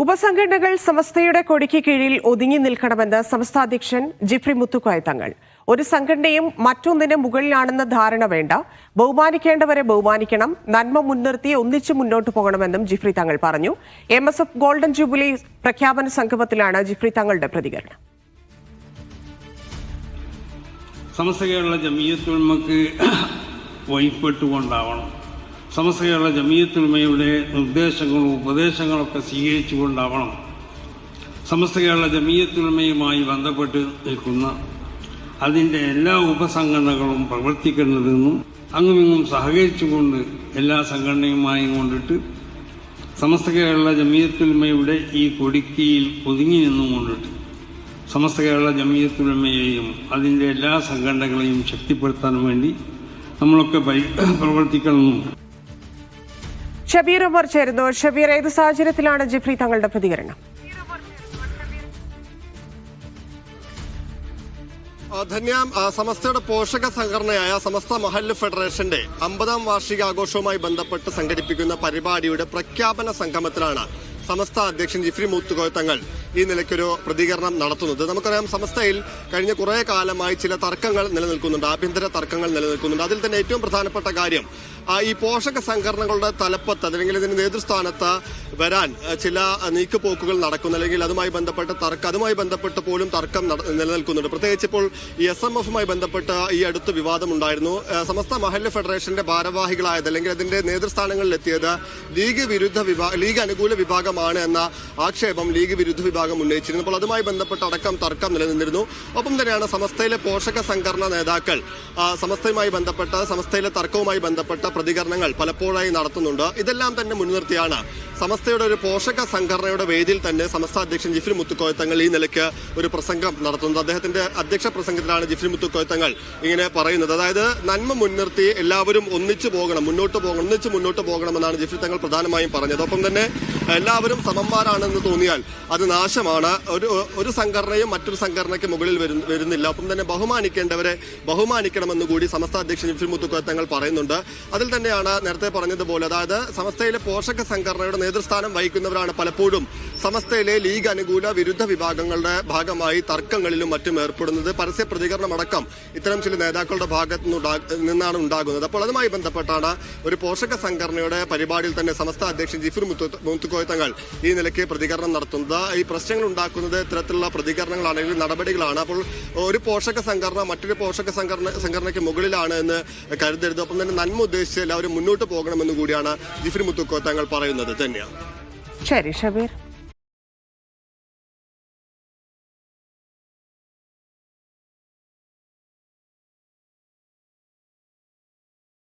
ഉപസംഘടനകൾ സമസ്തയുടെ കൊടിക്ക് കീഴിൽ ഒതുങ്ങി നിൽക്കണമെന്ന് സമസ്ത അധ്യക്ഷൻ ജിഫ്രി മുത്തുക്കോയ തങ്ങൾ. ഒരു സംഘടനയും മറ്റൊന്നിന് മുകളിലാണെന്ന ധാരണ വേണ്ട, ബഹുമാനിക്കേണ്ടവരെ ബഹുമാനിക്കണം, നന്മ മുൻനിർത്തി ഒന്നിച്ചു മുന്നോട്ട് പോകണമെന്നും ജിഫ്രി തങ്ങൾ പറഞ്ഞു. MSF ഗോൾഡൻ ജൂബിലി പ്രഖ്യാപന സംഗമത്തിലാണ് ജിഫ്രി തങ്ങളുടെ പ്രതികരണം. സമസ്ത കേരള ജമിയത്തുൽ ഉലമക്ക് വഴിപ്പെട്ടുകൊണ്ടാവണം. സമസ്ത കേരള ജമിയത്തുൽ ഉലമയുടെ നിർദ്ദേശങ്ങളും ഉപദേശങ്ങളൊക്കെ സ്വീകരിച്ചുകൊണ്ടാവണം സമസ്ത കേരള ജമിയത്തുൽ ഉലമയുമായി ബന്ധപ്പെട്ട് നിൽക്കുന്ന അതിൻ്റെ എല്ലാ ഉപസംഘടനകളും പ്രവർത്തിക്കേണ്ടതെന്നും അങ്ങുമിങ്ങും സഹകരിച്ചുകൊണ്ട് എല്ലാ സംഘടനയുമായും കൊണ്ടിട്ട് സമസ്ത കേരള ജമിയത്തുൽ ഉലമയുടെ ഈ കൊടിക്കീയിൽ ഒതുങ്ങി നിന്നും കൊണ്ടിട്ട് സമസ്ത കേരള ജമിയത്തുൽ ഉലമയെയും അതിൻ്റെ എല്ലാ സംഘടനകളെയും ശക്തിപ്പെടുത്താൻ വേണ്ടി നമ്മളൊക്കെ പ്രവർത്തിക്കണമെന്നും. ഷബീർ ഉമർ ചേരുന്നു. ഷബീർ, ഏത് സാഹചര്യത്തിലാണ് ജിഫ്രി തങ്ങളുടെ പ്രതികരണം? ധന്യ, സമസ്തയുടെ പോഷക സംഘടനയായ സമസ്ത മഹല്ല് ഫെഡറേഷന്റെ 50ാം വാർഷികാഘോഷവുമായി ബന്ധപ്പെട്ട് സംഘടിപ്പിക്കുന്ന പരിപാടിയുടെ പ്രഖ്യാപന സംഗമത്തിലാണ് സമസ്ത അധ്യക്ഷൻ ജിഫ്രി മുത്തുക്കോയ തങ്ങൾ ഈ നിലയ്ക്കൊരു പ്രതികരണം നടത്തുന്നത്. നമുക്കറിയാം, സമസ്തയിൽ കഴിഞ്ഞ കുറേ കാലമായി ചില തർക്കങ്ങൾ നിലനിൽക്കുന്നുണ്ട്, ആഭ്യന്തര തർക്കങ്ങൾ നിലനിൽക്കുന്നുണ്ട്. അതിൽ തന്നെ ഏറ്റവും പ്രധാനപ്പെട്ട കാര്യം ഈ പോഷക സംഘടനകളുടെ തലപ്പത്ത് അല്ലെങ്കിൽ ഇതിന്റെ നേതൃസ്ഥാനത്ത് വരാൻ ചില നീക്കുപോക്കുകൾ നടക്കുന്നു, അല്ലെങ്കിൽ അതുമായി ബന്ധപ്പെട്ട് പോലും തർക്കം നിലനിൽക്കുന്നുണ്ട്. പ്രത്യേകിച്ച് ഇപ്പോൾ ഈ SMFുമായി ബന്ധപ്പെട്ട് ഈ അടുത്ത് വിവാദമുണ്ടായിരുന്നു. സമസ്ത മഹല്ല് ഫെഡറേഷന്റെ ഭാരവാഹികളായത് അല്ലെങ്കിൽ അതിന്റെ നേതൃസ്ഥാനങ്ങളിലെത്തിയത് ലീഗ് അനുകൂല വിഭാഗമാണ് എന്ന ആക്ഷേപം ലീഗ് വിരുദ്ധ വിഭാഗം ഉന്നയിച്ചിരുന്നു. അപ്പോൾ അതുമായി ബന്ധപ്പെട്ട അടക്കം തർക്കം നിലനിന്നിരുന്നു. ഒപ്പം തന്നെയാണ് സമസ്തയിലെ പോഷക സംഘടനാ നേതാക്കൾ സമസ്തയിലെ തർക്കവുമായി ബന്ധപ്പെട്ട പ്രതികരണങ്ങൾ പലപ്പോഴായി നടത്തുന്നുണ്ട്. ഇതെല്ലാം തന്നെ മുൻനിർത്തിയാണ് സമസ്തയുടെ ഒരു പോഷക സംഘടനയുടെ വേദിയിൽ തന്നെ സമസ്ത അധ്യക്ഷൻ ജിഫ്രി മുത്തുക്കോയ തങ്ങൾ ഈ നിലയ്ക്ക് ഒരു പ്രസംഗം നടത്തുന്നത്. അദ്ദേഹത്തിന്റെ അധ്യക്ഷ പ്രസംഗത്തിലാണ് ജിഫ്രി മുത്തുക്കോയ തങ്ങൾ ഇങ്ങനെ പറയുന്നത്. അതായത് നന്മ മുൻനിർത്തി എല്ലാവരും ഒന്നിച്ചു മുന്നോട്ട് പോകണമെന്നാണ് ജിഫ്രി തങ്ങൾ പ്രധാനമായും പറഞ്ഞത്. ഒപ്പം തന്നെ എല്ലാവരും സമന്മാരാണെന്ന് തോന്നിയാൽ അത് നാശമാണ്. ഒരു സംഘടനയും മറ്റൊരു സംഘടനയ്ക്ക് മുകളിൽ വരുന്നില്ല. ഒപ്പം തന്നെ ബഹുമാനിക്കേണ്ടവരെ ബഹുമാനിക്കണമെന്ന് കൂടി സമസ്ത അധ്യക്ഷൻ ജിഫ്രി മുത്തുക്കോയ തങ്ങൾ പറയുന്നുണ്ട്. അതിൽ തന്നെയാണ് നേരത്തെ പറഞ്ഞതുപോലെ, അതായത് സമസ്തയിലെ പോഷക സംഘടനയുടെ നേതൃസ്ഥാനം വഹിക്കുന്നവരാണ് പലപ്പോഴും സമസ്തയിലെ ലീഗ് അനുകൂല വിരുദ്ധ വിഭാഗങ്ങളുടെ ഭാഗമായി തർക്കങ്ങളിലും മറ്റും ഏർപ്പെടുന്നത്. പരസ്യ പ്രതികരണം അടക്കം ഇത്തരം ചില നേതാക്കളുടെ ഭാഗത്തു നിന്നാണ് ഉണ്ടാകുന്നത്. അപ്പോൾ അതുമായി ബന്ധപ്പെട്ടാണ് ഒരു പോഷക സംഘടനയുടെ പരിപാടിയിൽ തന്നെ സമസ്ത അധ്യക്ഷൻ ജിഫ്രി മുത്തുക്കോയ തങ്ങൾ ഈ നിലയ്ക്ക് പ്രതികരണം നടത്തുന്നത്. ഈ പ്രശ്നങ്ങൾ ഉണ്ടാക്കുന്നത് ഇത്തരത്തിലുള്ള പ്രതികരണങ്ങളാണെങ്കിൽ നടപടികളാണ്. അപ്പോൾ ഒരു പോഷക സംഘടന മറ്റൊരു പോഷക സംഘടനയ്ക്ക് മുകളിലാണ് എന്ന് കരുതരുത്. ഒപ്പം തന്നെ നന്മ ഉദ്ദേശിച്ച് എല്ലാവരും മുന്നോട്ട് പോകണമെന്ന് കൂടിയാണ് ജിഫ്രി മുത്തുക്കോയ തങ്ങൾ പറയുന്നത്. തന്നെയാണ്. ശരി ഷബീർ.